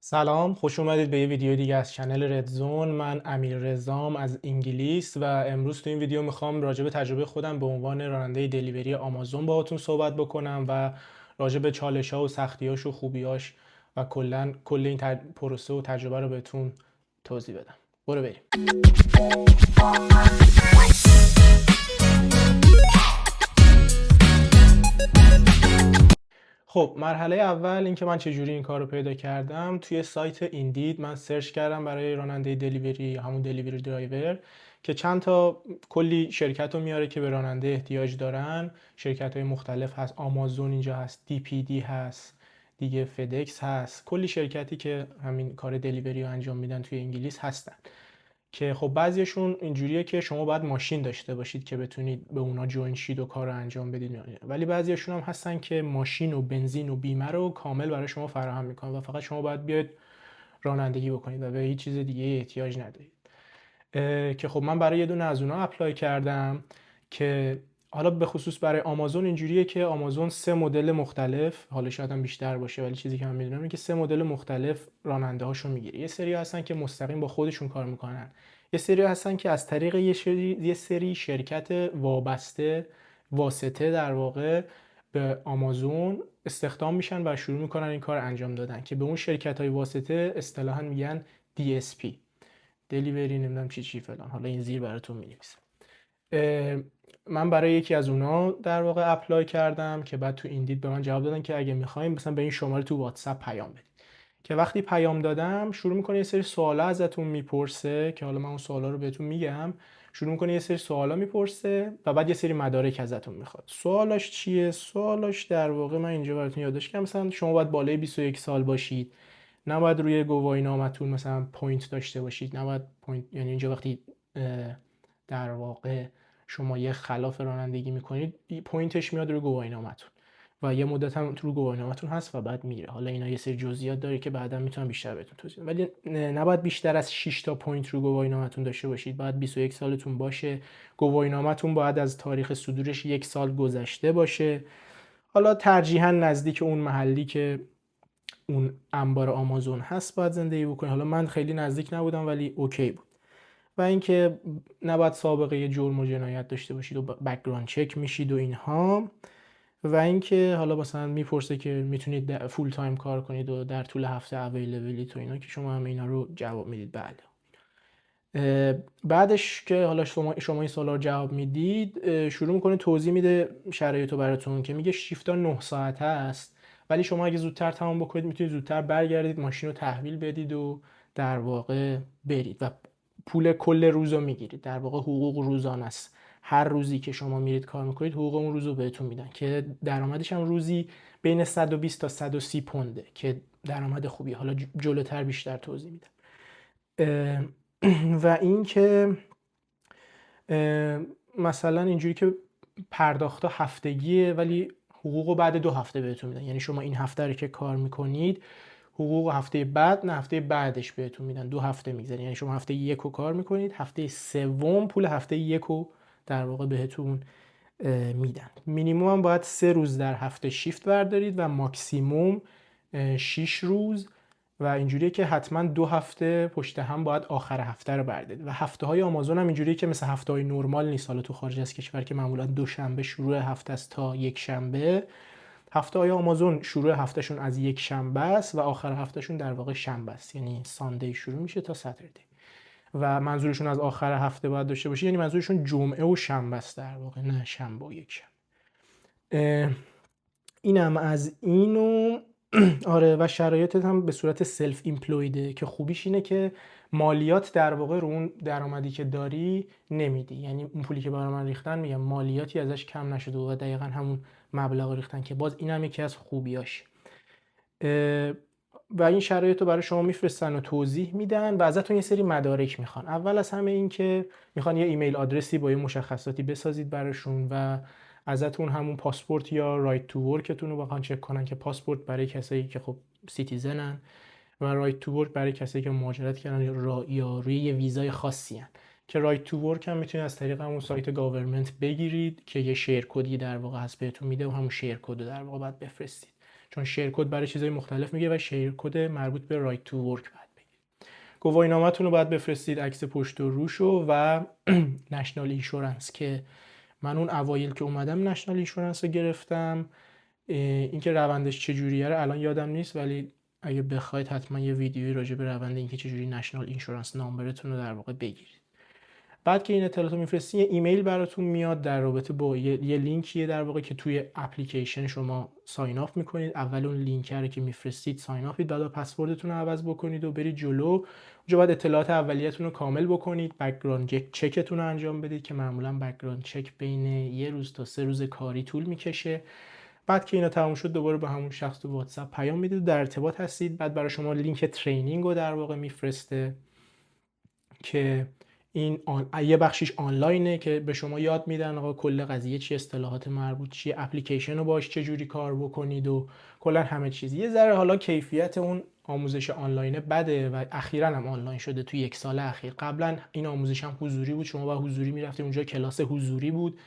سلام، خوش اومدید به یه ویدیو دیگه از چنل ردزون. من امیر رضام از انگلیس و امروز تو این ویدیو میخوام راجع به تجربه خودم به عنوان راننده دلیوری آمازون باهاتون صحبت بکنم و راجع به چالش‌ها و سختی‌هاش و خوبیاش و کل این پروسه و تجربه رو بهتون توضیح بدم. برو بریم. خب مرحله اول این که من چجوری این کار رو پیدا کردم، توی سایت ایندید من سرچ کردم برای راننده دلیوری، همون دلیوری درایور، که چند تا کلی شرکت رو میاره که به راننده احتیاج دارن. شرکت های مختلف هست، آمازون اینجا هست، DPD هست، دیگه فدکس هست، کلی شرکتی که همین کار دلیوری رو انجام میدن توی انگلیس هستن. که خب بعضیشون اینجوریه که شما باید ماشین داشته باشید که بتونید به اونا جوین شید و کار رو انجام بدید، ولی بعضیشون هم هستن که ماشین و بنزین و بیمه رو کامل برای شما فراهم میکنن و فقط شما باید بیاید رانندگی بکنید و به هیچ چیز دیگه احتیاج ندارید. که خب من برای یه دونه از اونا اپلای کردم که حالا به خصوص برای آمازون اینجوریه که آمازون 3 مدل مختلف، حالا شاید هم بیشتر باشه ولی چیزی که من میدونم اینه که 3 مدل مختلف راننده هاشو میگیره. یه سری هستن که مستقیم با خودشون کار میکنن، یه سری هستن که از طریق یه سری شرکت واسطه در واقع به آمازون استخدام میشن و شروع میکنن این کار انجام دادن، که به اون شرکت های واسطه اصطلاحاً میگن DSP، دلیوری نمیدونم چی فلان، حالا این زیر براتون می‌نویسم. من برای یکی از اونا در واقع اپلای کردم که بعد تو ایندید به من جواب دادن که اگه می‌خوایم مثلا به این شماره تو واتساپ پیام بدید. که وقتی پیام دادم شروع می‌کنه یه سری سوالا ازتون میپرسه که حالا من اون سوالا رو بهتون میگم. شروع می‌کنه یه سری سوالا میپرسه و بعد یه سری مدارک ازتون میخواد. سوالاش چیه؟ سوالاش در واقع من اینجا براتون یادداشت کردم، مثلا شما باید بالای 21 سال باشید، نباید روی گواهینامه‌تون مثلا پوینت داشته باشید، نباید پوینت، یعنی اینجا وقتی در واقع شما یه خلاف رانندگی میکنید پوینتش میاد روی گواهینامه‌تون و یه مدت هم رو گواهینامه‌تون هست و بعد میره. حالا اینا یه سری جزئیات داره که بعدا میتونم بیشتر بهتون توضیح بدم، ولی نباید بیشتر از 6 تا پوینت رو گواهینامه‌تون داشته باشید. باید 21 سالتون باشه، گواهینامه‌تون باید از تاریخ صدورش 1 سال گذشته باشه، حالا ترجیحاً نزدیک اون محلی که اون انبار آمازون هست باید زندگی بکنید. حالا من خیلی نزدیک نبودم ولی اوکی بود. و اینکه نباید سابقه جرم و جنایت داشته باشید و بک‌گراند چک میشید و اینها. و اینکه حالا مثلا میپرسه که میتونید فول تایم کار کنید و در طول هفته اویلیبیلیتی و اینا، که شما هم اینا رو جواب میدید بله. بعدش که حالا شما این سوالا رو جواب میدید، شروع میکنه توضیح میده شرایطو براتون، که میگه شیفتا 9 ساعته است، ولی شما اگه زودتر تمام بکنید میتونید زودتر برگردید ماشین رو تحویل بدید و در واقع برید و پول کل روز رو میگیرید. در واقع حقوق روزانه است، هر روزی که شما میرید کار میکنید حقوق اون روز رو بهتون میدن، که درآمدش هم روزی بین 120 تا 130 پونده که درآمد خوبی. حالا جلوتر بیشتر توضیح میدم. و اینکه مثلا اینجوری که پرداخت هفتگیه ولی حقوق بعد 2 هفته بهتون میدن، یعنی شما این هفته رو که کار میکنید حقوق هفته بعد نه هفته بعدش بهتون میدن. 2 هفته میگذره، یعنی شما هفته 1 رو کار میکنید، هفته سوم پول هفته 1 رو در واقع بهتون میدن. مینیمم هم باید 3 روز در هفته شیفت بردارید و ماکسیموم 6 روز، و اینجوریه که حتما 2 هفته پشت هم باید آخر هفته رو بردارید. و هفته های آمازون هم اینجوریه که مثل هفته های نرمال نیست. حالا تو خارج از کشور که معمولا دوشنبه شروع هفته است تا یک شنبه، هفته های آمازون شروع هفتهشون از یک شنبه است و آخر هفتهشون در واقع شنبه است، یعنی ساندی شروع میشه تا ساتردی. و منظورشون از آخر هفته باید داشته باشه، یعنی منظورشون جمعه و شنبه است در واقع، نه شنبه و یک شنبه. اینم از اینو. آره، و شرایطت هم به صورت سلف ایمپلویده، که خوبیش اینه که مالیات در واقع رو اون درآمدی که داری نمیدی، یعنی اون پولی که برای من ریختن میگم مالیاتی ازش کم نشده و دقیقا همون مبلغ ریختن، که باز اینم یکی از خوبیاش. و این شرایط رو برای شما میفرستن و توضیح میدن و ازتون یه سری مدارک میخوان. اول از همه این که میخوان یه ایمیل آدرسی با یه مشخصاتی بسازید براشون و ازتون همون پاسپورت یا رایت تو ورکتون رو بخوان چک کنن، که پاسپورت برای کسایی که خب سیتیزنن و رایت تو ورک برای کسایی که مهاجرت کردن یا روی یه ویزای خاصی هن. که رایت تو ورک هم میتونید از طریق همون سایت گاورمنت بگیرید که یه شیر کدی در واقع هست بهتون میده و همون شیر کد رو در واقع باید بفرستید، چون شیر کد برای چیزای مختلف میگه و شیر کد مربوط به رایت تو ورک باید بگیرید. گواهینامه‌تون رو باید بفرستید، عکس پشت و روشو و نشنال اینشورنس که من اون اوایل که اومدم نشنال اینشورنس رو گرفتم. اینکه روندش چجوریه رو الان یادم نیست، ولی اگه بخواید حتما یه ویدیویی راجع به روند اینکه چجوری نشنال اینشورنس نامبرتون رو در واقع بگیرید. بعد که این اطلاعات رو میفرستی یه ایمیل براتون میاد در رابطه با یه لینکیه در واقع که توی اپلیکیشن شما ساین اپ میکنید. اول اون لینک رو که میفرستید ساین اپید، بعد پسوردتون رو عوض بکنید و برید جلو. اونجا بعد اطلاعات اولیه‌تون رو کامل بکنید، بک‌گراند چکتون رو انجام بدید که معمولا بک‌گراند چک بین 1 روز تا 3 روز کاری طول میکشه. بعد که اینا تموم شد دوباره به همون شخص تو واتساپ پیام میدید، در ارتباط هستید. بعد برای شما لینک ترینینگ رو در واقع میفرسته که این یه بخشیش آنلاینه که به شما یاد میدن آقا کل قضیه چی، اصطلاحات مربوط چیه، اپلیکیشن رو باش چه جوری کار بکنید و کلا همه چیز. یه ذره حالا کیفیت اون آموزش آنلاینه بده و اخیراً هم آنلاین شده تو 1 سال اخیر. قبلا این آموزش هم حضوری بود، شما با حضوری میرفتید اونجا، کلاس حضوری بود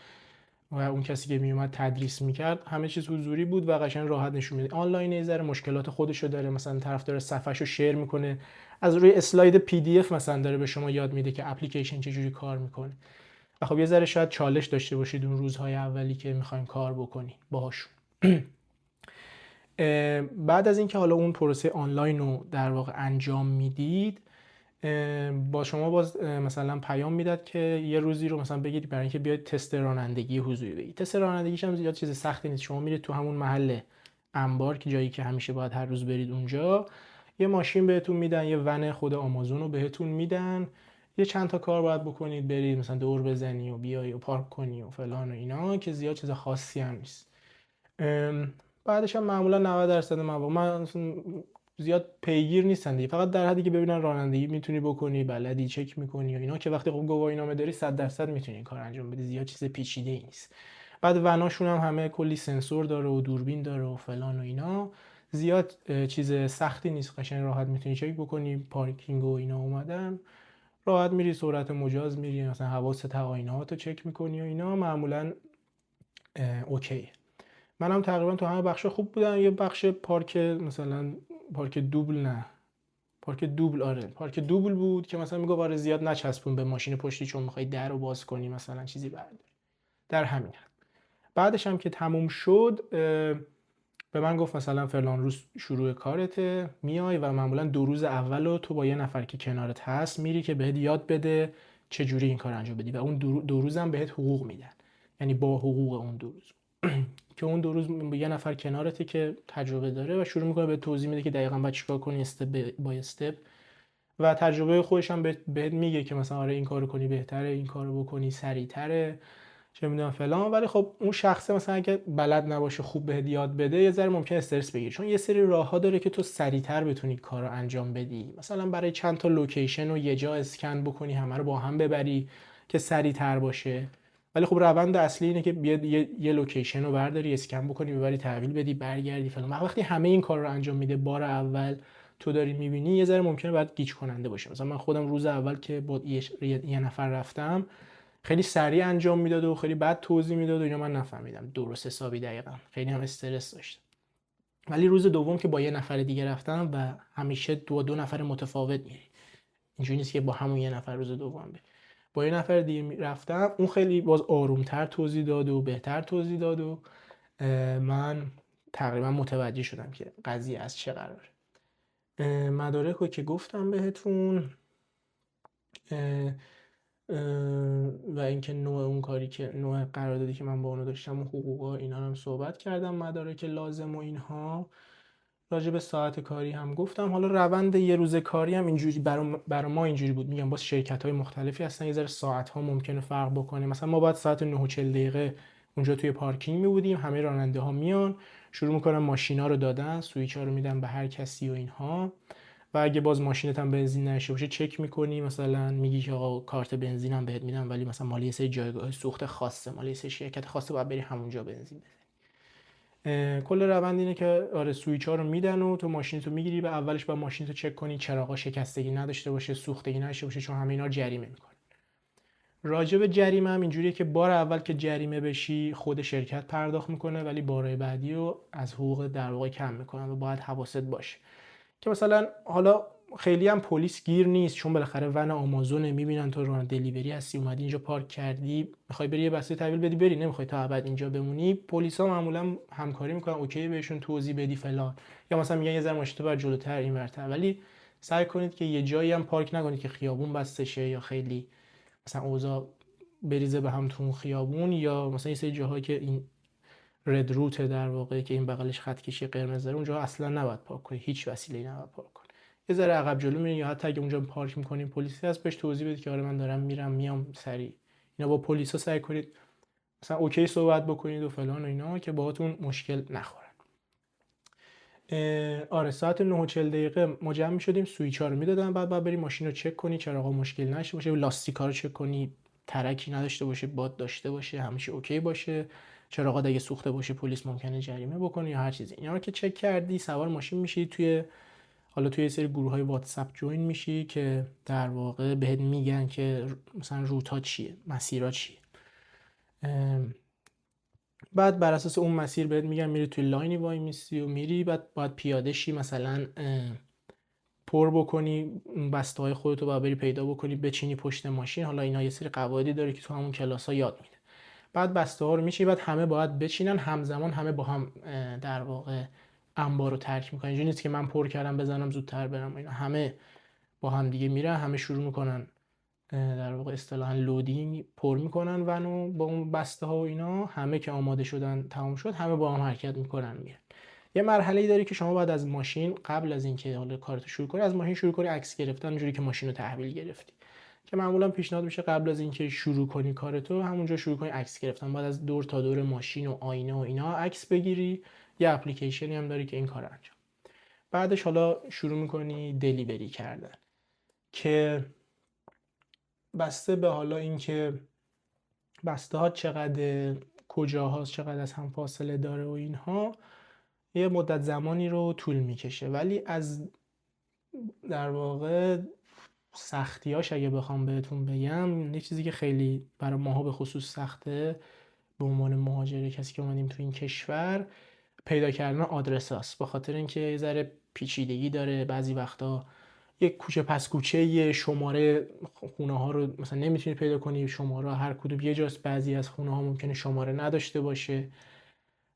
و اون کسی که میومد تدریس میکرد همه چیز حضوری بود و قشنگ راحت نشون میده. آنلاین یه ذره مشکلات خودشو داره، مثلا طرف داره صفحه‌شو شیر میکنه، از روی اسلاید پی دی اف مثلا داره به شما یاد میده که اپلیکیشن چجوری کار میکنه و خب یه ذره شاید چالش داشته باشید اون روزهای اولی که میخواین کار بکنید باهاشون. بعد از اینکه حالا اون پروسه آنلاین رو در واقع انجام میدید، با شما باز مثلا پیام میداد که یه روزی رو مثلا بگید برای اینکه بیاید تست رانندگی حضوری بدید. تست رانندگیش هم زیاد چیز سختی نیست. شما میرید تو همون محل انبار که جایی که همیشه باید هر روز برید اونجا، یه ماشین بهتون میدن، یه ون خود آمازون رو بهتون میدن، یه چند تا کار باید بکنید، برید مثلا دور بزنی و بیای و پارک کنی و فلان و اینا که زیاد چیز خاصی هم نیست. بعدش هم معمولا 90% مواقع من زیاد پیگیر نیستن دیگه، فقط در حدی که ببینن رانندگی میتونی بکنی، بلدی، چک میکنی و اینا، که وقتی خب گواهینامه داری 100% میتونی این کار انجام بدی، زیاد چیز پیچیده ای نیست. بعد وناشون هم همه کلی سنسور داره و دوربین داره و فلان و اینا، زیاد چیز سختی نیست، قشنگ راحت میتونی چک بکنی. پارکینگ و اینا اومدن، راحت میری سرعت مجاز میری، مثلا حواست آینه‌هات رو چک میکنی و اینا، معمولا اوکی. منم تقریبا تو همه بخشا خوب بودم. یه بخش پارک مثلا پارک دوبل، نه پارک دوبل، آره پارک دوبل بود که مثلا میگه آره زیاد نچسبون به ماشین پشتی چون میخوای در رو باز کنی مثلا چیزی برداری، در همین حد. بعدش هم که تموم شد به من گفت مثلا فلان روز شروع کارته، میای و معمولا 2 روز اول رو تو با یه نفر که کنارت هست میری که بهت یاد بده چجوری این کار انجام بدی و اون 2 روز هم بهت حقوق میدن، یعنی با حقوق اون 2 روز که اون 2 روز یه نفر کنارته که تجربه داره و شروع میکنه به توضیح میده که دقیقاً باید چیکار کنی استپ بای استپ و تجربه خودش هم بهت میگه که مثلا آره این کارو کنی بهتره، این کارو بکنی سریعتره، چه میدونم فلان. ولی خب اون شخصه مثلا اگه بلد نباشه خوب بهت یاد بده یه ذره ممکنه استرس بگیری، چون یه سری راهها داره که تو سریعتر بتونی کارو انجام بدی. مثلا برای چند تا لوکیشن رو یه جا اسکن بکنی، همه رو با هم ببری که سریعتر باشه. ولی خب روند اصلی اینه که بیاد یه لوکیشن رو برداری، اسکن بکنی، ببری تحویل بدی، برگردی فلان. وقتی همه این کار رو انجام میده بار اول تو داری میبینی، یه ذره ممکنه بعد گیج کننده باشه. مثلا من خودم روز اول که با یه نفر رفتم خیلی سریع انجام میداد و خیلی بد توضیح میداد و اینا، من نفهمیدم درست حسابی دقیقاً، خیلی هم استرس داشتم. ولی روز دوم که با یه نفر دیگه رفتم و همیشه دو نفر متفاوت میری، اینجوری نیست که با همون یه نفر روز دوم بری، با یه نفر دیگه رفتم، اون خیلی باز آرومتر توضیح داد و بهتر توضیح داد و من تقریبا متوجه شدم که قضیه از چه قراره. مدارک رو که گفتم بهتون و اینکه نوع اون کاری که نوع قراردادی که من با اونو داشتم و حقوقا اینا هم صحبت کردم، مدارک لازم و اینها. راجع به ساعت کاری هم گفتم. حالا روند یه روز کاری هم اینجوری برای ما اینجوری بود، میگم باز شرکت‌های مختلفی هستن، یه ذره ساعت‌ها ممکنه فرق بکنه. مثلا ما بعد ساعت 9:40 اونجا توی پارکینگ می بودیم، همه راننده‌ها میان شروع میکنن ماشینا رو دادن، سوئیچ‌ها رو میدن به هر کسی و اینها. و اگه باز ماشینت هم بنزین نشه باشه چک میکنی، مثلا میگی که آقا کارت بنزینم بهت میدم ولی مثلا مال یه سری جایگاه سوخت خاصه، مال یه سری شرکت خاصه، باید بری همونجا بنزین بزنی. کل روند اینه که آره سوئیچ ها رو میدن و تو ماشینتو میگیری و اولش با ماشینتو چک کنی چراغا شکستگی نداشته باشه، سوختگی نداشته باشه، چون همه اینا رو جریمه میکنن. راجع به جریمه هم اینجوریه که بار اول که جریمه بشی خود شرکت پرداخت میکنه، ولی بارهای بعدی رو از حقوق در واقع کم میکنن و باید حواست باشه که مثلا حالا خیلی هم پلیس گیر نیست، چون بالاخره ون آمازون میبینن تو ران دلیوری هستی، اومدی اینجا پارک کردی، میخوای بری یه بسته تحویل بدی بری، نمیخوای تا ابد اینجا بمونی. پلیسا معمولا همکاری میکنن، اوکی بهشون توضیح بدی فلان، یا مثلا میگن یه ذره ماشین تو بر جلوتر اینورتر، ولی سعی کنید که یه جایی هم پارک نکنید که خیابون بسته شه یا خیلی مثلا اوضاع بریزه به هم تو اون خیابون، یا مثلا یه سری جاهایی که این رد روت در واقع که این بغلش خط کشی قرمز داره اونجا اصلا نباید پارک کنی، هیچ وسیله‌ای نباید پارک کنی. یه ذره عقب جلو میرین، یا حتی اگه اونجا پارک می‌کنین پلیسی هست بهش توضیح بدید که آره من دارم میرم میام سریع. اینا با پلیسا سعی کنید مثلا اوکی صحبت بکنید و فلان و اینا که باهاتون مشکل نخورن. آره ساعت 9:40 ما جمع می‌شدیم، سوئیچ‌ها رو میدادن، بعد بریم ماشین رو چک کنی چراغا مشکل نشه باشه، لاستیک‌ها رو چک کنی ترکی نداشته باشه، باد داشته باشه، همیشه اوکی باشه، چراغا اگه سوخته باشه پلیس ممکنه جریمه بکنه یا هر چیزی. اینا رو که چک کردی سوار ماشین میشی، توی یه سری گروه‌های واتساپ جوین میشی که در واقع بهت میگن که مثلا روت‌ها چیه، مسیرها چیه. بعد بر اساس اون مسیر بهت میگن میری توی لاینی وای میسی و میری، بعد باید پیاده شی، مثلا پر بکنی بسته های خودتو، باید بری پیدا بکنی بچینی پشت ماشین. حالا اینا یه سری قواعدی داره که تو همون کلاس ها یاد میده. بعد بسته ها رو میچینی، بعد همه باید بچینن همزمان، همه با هم در واقع انبار رو ترک میکنن. اینجوری نیست که من پر کردم بزنم زودتر برم، اینا همه با هم دیگه میرن، همه شروع میکنن در واقع اصطلاحاً لودینگ پر میکنن ونو با اون بسته ها و اینا. همه که آماده شدن تمام شد همه با هم حرکت میکنن میرن. یه مرحله‌ای داره که شما باید از ماشین قبل از اینکه حالا کارتو شروع کنی از ماشین شروع کنی عکس گرفتن، اونجوری که ماشین رو تحویل گرفتی، که معمولا پیشنهاد میشه قبل از اینکه شروع کنی کارتو همونجا شروع کنی عکس گرفتن. بعد از دور تا دور ماشین و آینه و اینا عکس بگیری. یه اپلیکیشنی هم داری که این کارو انجام. بعدش حالا شروع میکنی دلیوری کردن که بسته به حالا اینکه بسته ها چقدر، کجاهاست، چقدر از هم فاصله داره و اینها، یه مدت زمانی رو طول میکشه. ولی از در واقع سختیاش اگه بخوام بهتون بگم، یه چیزی که خیلی برای ماها به خصوص سخته به عنوان مهاجر، کسی که اومدیم تو این کشور، پیدا کردن آدرس هاست. به خاطر اینکه یه ذره پیچیدگی داره، بعضی وقتا یک کوچه پس کوچه یه شماره خونه ها رو مثلا نمیتونی پیدا کنی، شماره هر کدوم یه جاست، بعضی از خونه ها ممکنه شماره نداشته باشه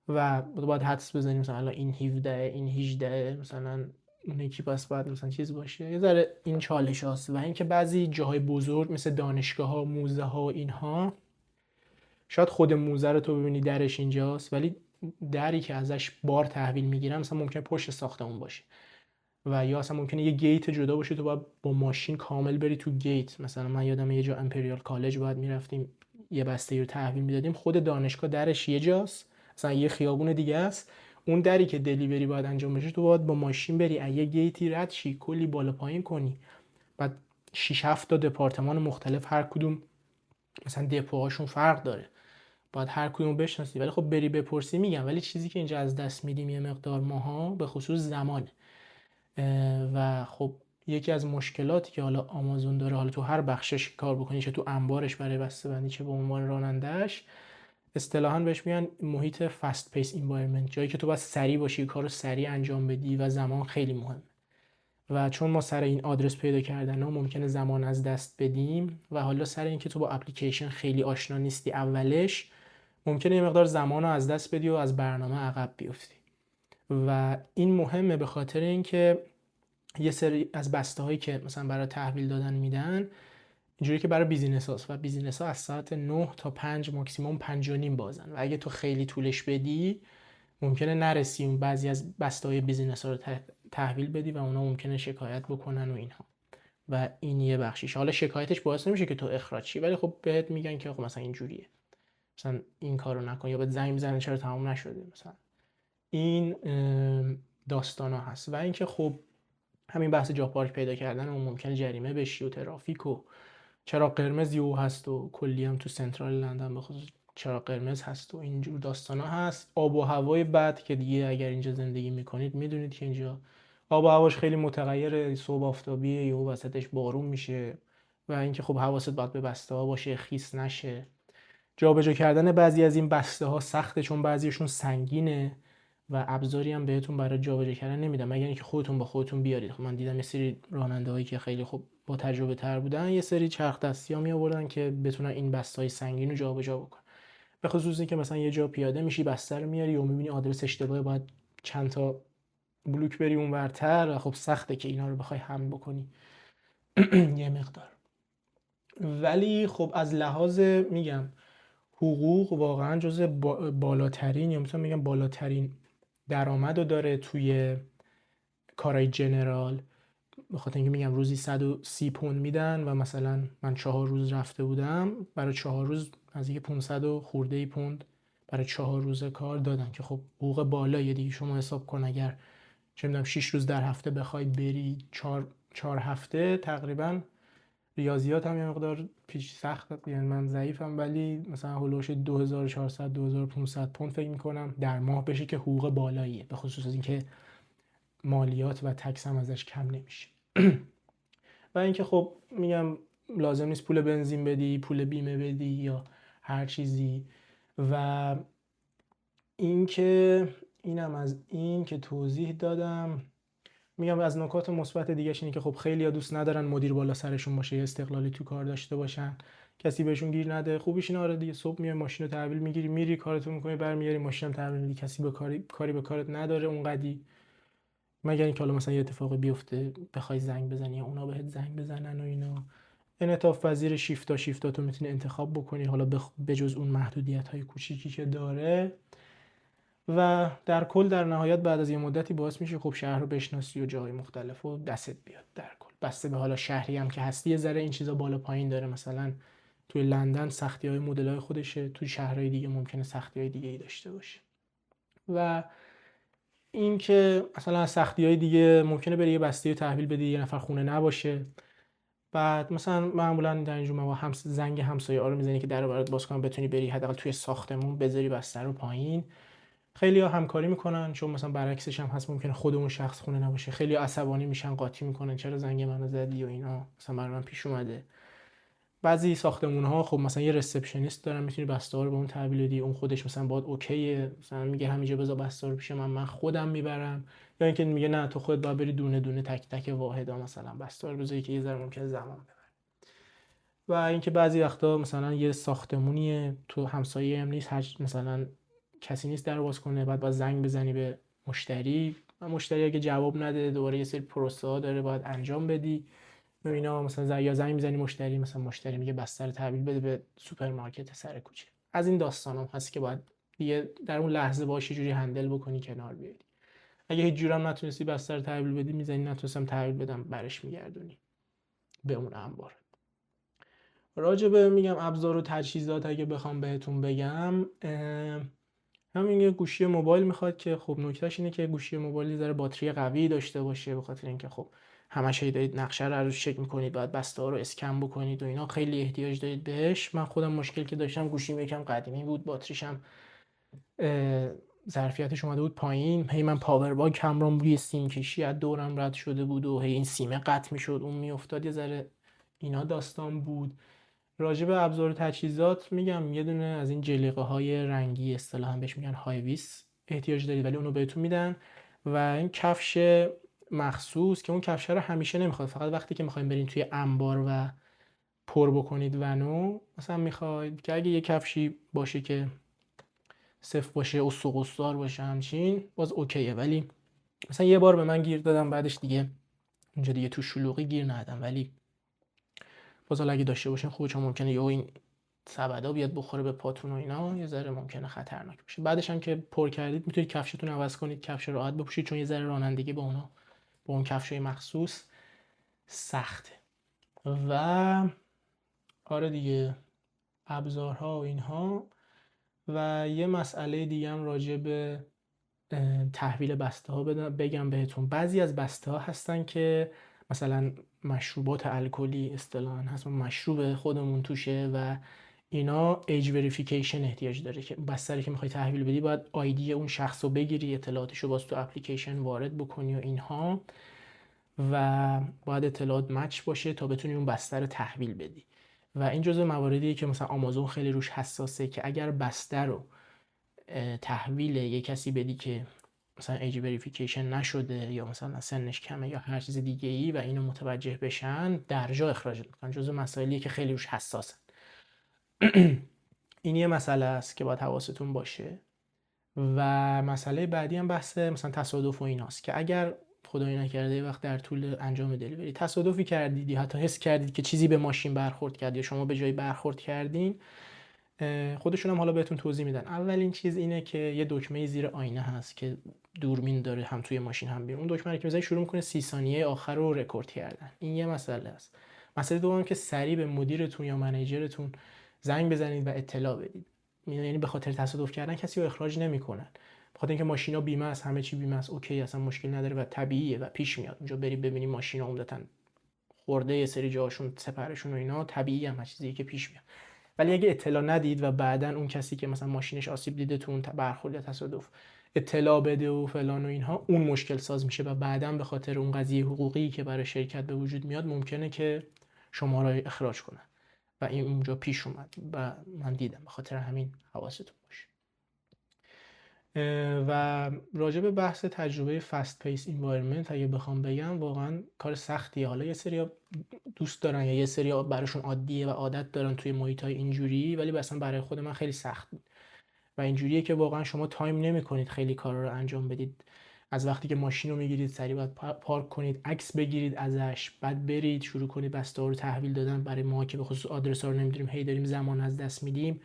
و باید حدس بزنیم مثلا این 17 این 18 مثلا اون یکی پس باید مثلا چیز باشه. یه ذره این چالش هاست. و اینکه بعضی جاهای بزرگ مثل دانشگاه ها، موزه ها و اینها، شاید خود موزه رو تو ببینی درش اینجاست ولی دری که ازش بار تحویل میگیرن مثلا ممکنه پشت ساختمون باشه، و یا اصلا ممکنه یه گیت جدا باشه تو باید با ماشین کامل بری تو گیت. مثلا من یادم یه جا امپریال کالج باید میرفتیم یه بسته رو تحویل میدادیم، خود دانشگاه درش یه جاست، مثلا یه خیابون دیگه است، اون دری که دلیوری باید انجام بشه تو باید با ماشین بری یه گیتی رد شی، کلی بالا پایین کنی، بعد 6 7 تا دپارتمان مختلف هر کدوم مثلا دپوهاشون فرق داره، باید هر کدوم بشناسی. ولی خب بری بپرسی میگم، ولی چیزی که اینجا از دست میدیم یه مقدار ماها به خصوص زمانه. و خب یکی از مشکلاتی که حالا آمازون داره، حالا تو هر بخشش کار بکنی، چه تو انبارش برای بسته‌بندی چه به عنوان راننده‌اش، اصطلاحاً بهش میگن محیط فست پیس انوایرمنت، جایی که تو باید سریع باشی، کارو سریع انجام بدی و زمان خیلی مهمه. و چون ما سر این آدرس پیدا کردن ها ممکنه زمان از دست بدیم، و حالا سر این که تو با اپلیکیشن خیلی آشنا نیستی اولش، ممکنه یه مقدار زمان رو از دست بدی و از برنامه عقب بیفتی. و این مهمه به خاطر اینکه یه سری از بسته هایی که مثلا برای تحویل دادن میدن اینجوری که برای بیزینس هاست، و بیزینس ها از ساعت 9 تا 5 ماکسیموم 5 و نیم بازن، و اگه تو خیلی طولش بدی ممکنه نرسی اون بعضی از بسته های بیزینس ها رو تحویل بدی و اونا ممکنه شکایت بکنن و اینها. و این یه بخشیش. حالا شکایتش باعث نمیشه که تو اخراج شی، ولی خب بهت میگن که خب مثلا اینجوریه، مثلا این کارو نکن، یا بهت زنگ میزنن چرا تمام نشده مثلا. این داستانا هست. و اینکه خب همین بحث جا پارک پیدا کردن و ممکنه جریمه بشی و ترافیک و چراغ قرمز یهو هست و کلی هم تو سنترال لندن به خصوص چراغ قرمز هست و اینجور داستانا هست. آب و هوای بد که دیگه اگر اینجا زندگی میکنید میدونید که اینجا آب و هواش خیلی متغیره، صبح آفتابیه، یهو وسطش بارون میشه و اینکه خب حواست باید به بسته ها باشه خیس نشه. جابجا کردن بعضی از این بسته ها سخته چون بعضیشون سنگینه و ابزاری هم بهتون برای جابجا کردن نمیدن مگر اینکه خودتون با خودتون بیارید. خب من دیدم یه سری راننده هایی که خیلی خوب با تجربه تر بودن یه سری چرخ دستی ها می آوردن که بتونن این بسته های سنگین رو جابجا بکنن. به خصوص اینکه مثلا یه جا پیاده میشی بسته رو میاری و میبینی آدرس اشتباهه، باید چند تا بلوک بری اونورتر و خب سخته که اینا رو بخوای حمل بکنی یه مقدار. ولی خب از لحاظ میگم حقوق واقعا جز بالاترین یا مثلا میگم بالاترین درآمد رو داره توی کارهای جنرال، به خاطر اینکه میگم روزی 130 پوند میدن و مثلا من 4 روز رفته بودم، برای 4 روز نزدیک 500 و خورده پوند برای 4 روز کار دادن که خب حقوق بالاییه دیگه. شما حساب کن اگر چه میدونم 6 روز در هفته بخوای بری 4 هفته، تقریبا ریاضیات هم یه مقدار پیش سخت، یعنی من ضعیفم، ولی مثلا هولوش 2400 2500 پوند فکر میکنم در ماه بشه که حقوق بالاییه، به خصوص از اینکه مالیات و تکس هم ازش کم نمیشه. و اینکه خب میگم لازم نیست پول بنزین بدی، پول بیمه بدی یا هر چیزی. و اینکه اینم از این که توضیح دادم. میگم از نکات مثبت دیگه‌ش اینه که خب خیلی‌ها دوست ندارن مدیر بالا سرشون باشه، استقلالی تو کار داشته باشن، کسی بهشون گیر نده. خوبیش اینه آره دیگه، صبح میای ماشین رو تحویل میگیری، میری کارتو میکنی، برمیگردی ماشین هم تحویل میدی، کسی به کاری به کارت نداره اونقدی، مگر اینکه حالا مثلا یه اتفاقی بیفته بخوای زنگ بزنی یا اونا بهت زنگ بزنن و اینا. انعطاف پذیر، شیفتاتو میتونی انتخاب بکنی، حالا بجز اون محدودیت‌های کوچیکی که داره. و در کل در نهایت بعد از یه مدتی باعث میشه خب شهر رو بشناسی و جای مختلف و دستت بیاد. در کل بسته به حالا شهری هم که هستی یه ذره این چیزا بالا پایین داره. مثلا توی لندن سختی‌های مدل‌های خودشه، توی شهرهای دیگه ممکنه سختی‌های دیگه‌ای داشته باشه. و این که مثلا سختی‌های دیگه ممکنه بری یه بسته رو تحویل بدی یه نفر خونه نباشه، بعد مثلا معمولا در اینجور مواقع زنگ همسایه‌ها رو میزنی که در رو برات باز کنن بتونی بری حداقل توی ساختمون بذاری بسته رو پایین. خیلی ها همکاری میکنن، چون مثلا برعکسش هم هست، ممکنه خود اون شخص خونه نباشه، خیلی عصبانی میشن، قاطی میکنن چرا زنگ منو زدی و اینا، مثلا برای من پیش اومده. بعضی ساختمون ها خب مثلا یه ریسپشنیست دارن، میتونی بسته ها رو به اون تحویل بدی، اون خودش مثلا باید اوکیه، مثلا میگه همینجا بذار بسته رو پیش من خودم میبرم، یا اینکه میگه نه تو خودت باید بری دونه دونه تک تک واحدا مثلا بسته رو بذاری که یه ذره ممکنه زمان ببره. و اینکه بعضی وقتا مثلا یه ساختمونیه تو همسایه هم نیست، مثلا کسی نیست در باز کنه، بعد زنگ بزنی به مشتری و مشتری اگه جواب نده دوباره یه سری پروسه ها داره باید انجام بدی و اینا. مثلا یا زنگ میزنی مشتری، مثلا مشتری میگه بسته رو تحویل بده به سوپرمارکت سر کوچه. از این داستانام هست که باید دیگه در اون لحظه باشه جوری هندل بکنی کنار بیاری. اگه هیچ جورم نتونستی بسته رو تحویل بدی، میزنی نتونستم تحویل بدم، برش میگردونی به اون انبار. راجبه میگم ابزار و تجهیزات اگه بخوام بهتون بگم، همین یه گوشی موبایل میخواد که خب نکتهش اینه که گوشی موبایل ذره باتری قوی داشته باشه، به خاطر اینکه خب همش دارید نقشه رو روش چک میکنید، بعد بسته ها رو اسکن بکنید و اینا، خیلی احتیاج دارید بهش. من خودم مشکل که داشتم گوشیم یکم قدیمی بود، باتریش هم ظرفیتش اومده بود پایین، هی من پاور بانک همرام روی سیم کشی از دورم رد شده بود و هی این سیمه قطع میشد اون میافتاد، یه ذره اینا داستان بود. راجب ابزار و تجهیزات میگم یه دونه از این جلیقه های رنگی اصطلاحاً بهش میگن های ویس احتیاج دارید، ولی اونو بهتون میدن. و این کفش مخصوص که اون کفش رو همیشه نمیخواد، فقط وقتی که میخوایم برین توی انبار و پر بکنید ونو مثلا میخواید که اگه یه کفشی باشه که صفر باشه، استوار باشه همچین، باز اوکیه. ولی مثلا یه بار به من گیر دادم، بعدش دیگه اونجا دیگه تو شلوغی گیر ندادم، ولی باز اگه داشته باشین خوبه، چون ممکنه یهو این سبدا بیاد بخوره به پاتون و اینا، یه ذره ممکنه خطرناک بشه. بعدش هم که پر کردید میتونید کفشتون عوض کنید، کفش راحت بپوشید، چون یه ذره رانندگی با اونا با اون کفشای مخصوص سخته. و آره دیگه ابزارها و اینها. و یه مسئله دیگه هم راجع به تحویل بسته ها بگم بهتون. بعضی از بسته ها هستن که مثلا مشروبات الکلی اصطلاحاً هست، مشروب خودمون توشه و اینا ایج وریفیکیشن احتیاج داره، که بسته که میخوای تحویل بدی باید آیدی اون شخص رو بگیری، اطلاعاتش رو باز تو اپلیکیشن وارد بکنی و اینها. و باید اطلاعات مچ باشه تا بتونی اون بسته رو تحویل بدی. و این جزو مواردیه که مثلا آمازون خیلی روش حساسه که اگر بسته رو تحویل یه کسی بدی که مثلا ایج وریفیکیشن نشده یا مثلا سنش کمه یا هر چیز دیگه ای و اینو متوجه بشن، درجا اخراجت میکنن. جزو مسائلیه که خیلی روش حساسن. این یه مسئله است که باید حواستون باشه. و مسئله بعدی هم بحث مثلا تصادف و ایناست که اگر خدای نکرده یه وقت در طول انجام دلیوری تصادفی کردید یا حتی حس کردید که چیزی به ماشین برخورد کرد یا شما به جای برخورد کردین، خودشون هم حالا بهتون توضیح میدن. اولین چیز اینه که یه دکمه زیر آینه هست که دوربین داره هم توی ماشین هم بیرون. اون دکمه رو که می‌زنی شروع می‌کنه 30 ثانیه آخر رو رکورد کردن. این یه مسئله است. مسئله دوم که سریع به مدیرتون یا منیجرتون زنگ بزنید و اطلاع بدید. یعنی به خاطر تصادف کردن کسی رو اخراج نمی‌کنن. به خاطر اینکه ماشینا بیمه است، همه چی بیمه است، اوکی، اصلا مشکل نداره و طبیعیه و پیش میاد. اونجا بری ببینی ماشینا عمدتاً خورده، یه سری جاشون سپرشون و اینا طبیعی هم چیزی که پیش میاد. ولی اگه اطلاع ندید و بعدن اون کسی که مثلا ماشینش آسیب دیده تو اون برخورد یا تصادف اطلاع بده و فلان و اینها، اون مشکل ساز میشه و بعدن به خاطر اون قضیه حقوقی که برای شرکت به وجود میاد ممکنه که شما را اخراج کنن و این اونجا پیش اومد و من دیدم. به خاطر همین حواستون باشه. و راجع به بحث تجربه فست پیس انوایرمنت اگه بخوام بگم، واقعا کار سختیه. حالا یه سری دوست دارن یا یه سری براشون عادیه و عادت دارن توی محیطای اینجوری، ولی مثلا برای خود من خیلی سخت بود و اینجوریه که واقعا شما تایم نمی‌کنید خیلی کارا رو انجام بدید. از وقتی که ماشین رو میگیرید سریع باید پارک کنید، عکس بگیرید ازش، بعد برید شروع کنید بسته رو تحویل دادن. برای ما که به خصوص آدرس ها رو نمیدونیم، هی داریم زمان از دست میدیم،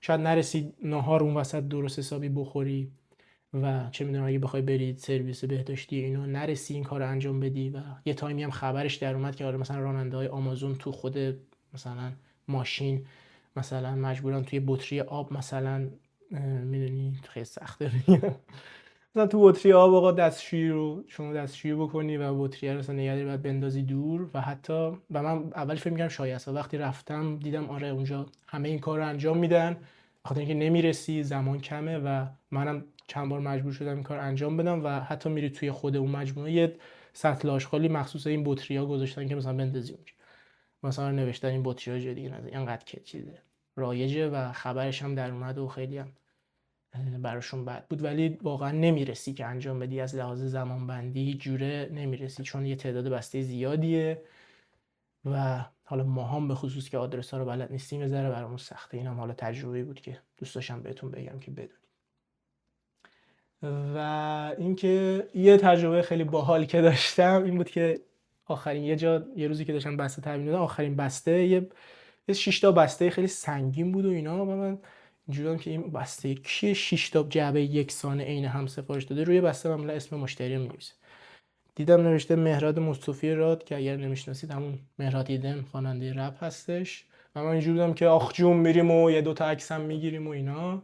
شاید نرسید ناهار اون وسط درست حسابی بخوری و چه میدونم اگه بخوای برید سرویس بهداشتی اینو نرسی این کارو انجام بدی. و یه تایمی هم خبرش در اومد که آره مثلا راننده‌های آمازون تو خود مثلا ماشین مثلا مجبورن توی بطری آب مثلا میدونی خیلی سخته مثلا تو بطری آب آقا دستشویی رو شما دستشویی بکنی و بطری رو مثلا نگهداری بعد بندازی دور. و حتی و من اول فکر می‌کردم شایعه، وقتی رفتم دیدم آره اونجا همه این کار رو انجام میدن، بخاطر اینکه نمیرسی، زمان کمه و منم چند بار مجبور شدم این کار انجام بدم. و حتی میری توی خود اون مجموعه یه سطل آشغالی مخصوص این بطری‌ها گذاشتن که مثلا بندازی اونجا، مثلا نوشتن این بطری‌ها جای دیگه نذاری. اینقدر که چیزه رایجه و خبرش هم در اومد و خیلی هم براشون بد بود. ولی واقعا نمیرسی که انجام بدی، از لحاظ زمان بندی جوره نمیرسی، چون یه تعداد بسته زیادیه و حالا ما هم به خصوص که آدرس ها رو بلد نیستیم یه ذره برامون سخته. اینم حالا تجربه بود که دوست داشتم بهتون بگم که بدونید. و اینکه یه تجربه خیلی باحال که داشتم این بود که آخرین یه روزی که داشتم بسته تحویل میدادم، آخرین بسته یه 6 تا بسته خیلی سنگین بود و اینا، و من اینجوریام که این بسته کیه 6 تا جعبه یکسان عین هم سفارش داده. روی بسته معمولا اسم مشتری می‌نویسه. دیدم نوشته مهراد مصطفی راد که اگر نمیشناسید همون مهراد ایدن خواننده رپ هستش. و من اینجوری بودم که آخ جون میریم و یه دوتا عکس هم میگیریم و اینا،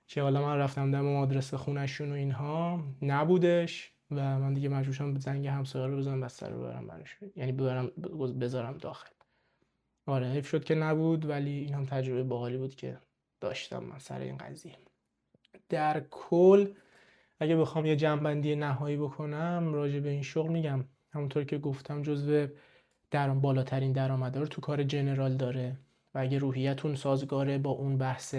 که حالا من رفتم دم آدرس خونه‌شون و اینها نبودش و من دیگه مجبور شدم زنگ همسایه‌ها رو بزنم بسته رو ببرم براش، یعنی بذارم داخل. آره حیف شد که نبود، ولی این هم تجربه باحالی بود که داشتم من سر این قضیه. در کل اگه بخوام یه جمع‌بندی نهایی بکنم راجع به این شغل، میگم همونطور که گفتم جزو بالاترین درآمدها رو تو کار جنرال داره و اگه روحیتون سازگاره با اون بحث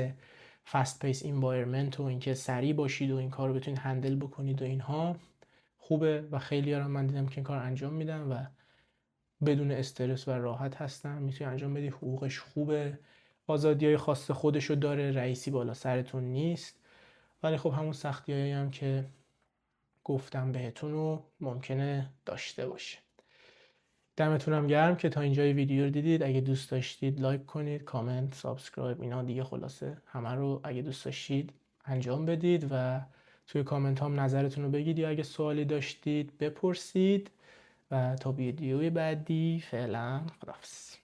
فست پیس انوایرمنت و اینکه سریع باشید و این کار رو بتونید هندل بکنید و اینها، خوبه. و خیلی ها من دیدم که این کار انجام میدن و بدون استرس و راحت هستن، میتونی انجام بدی، حقوقش خوبه، آزادی‌های خاص خودشو داره، رئیسی بالا سرتون نیست. ولی خب همون سختی‌هایی هم که گفتم بهتون رو ممکنه داشته باشه. دمتونم گرم که تا اینجای ویدیو رو دیدید. اگه دوست داشتید لایک کنید، کامنت، سابسکرایب، اینا دیگه خلاصه همه رو اگه دوست داشتید انجام بدید و توی کامنت هم نظرتون رو بگید یا اگه سوالی داشتید بپرسید. و تا ویدیوی بعدی فعلا خداحافظ.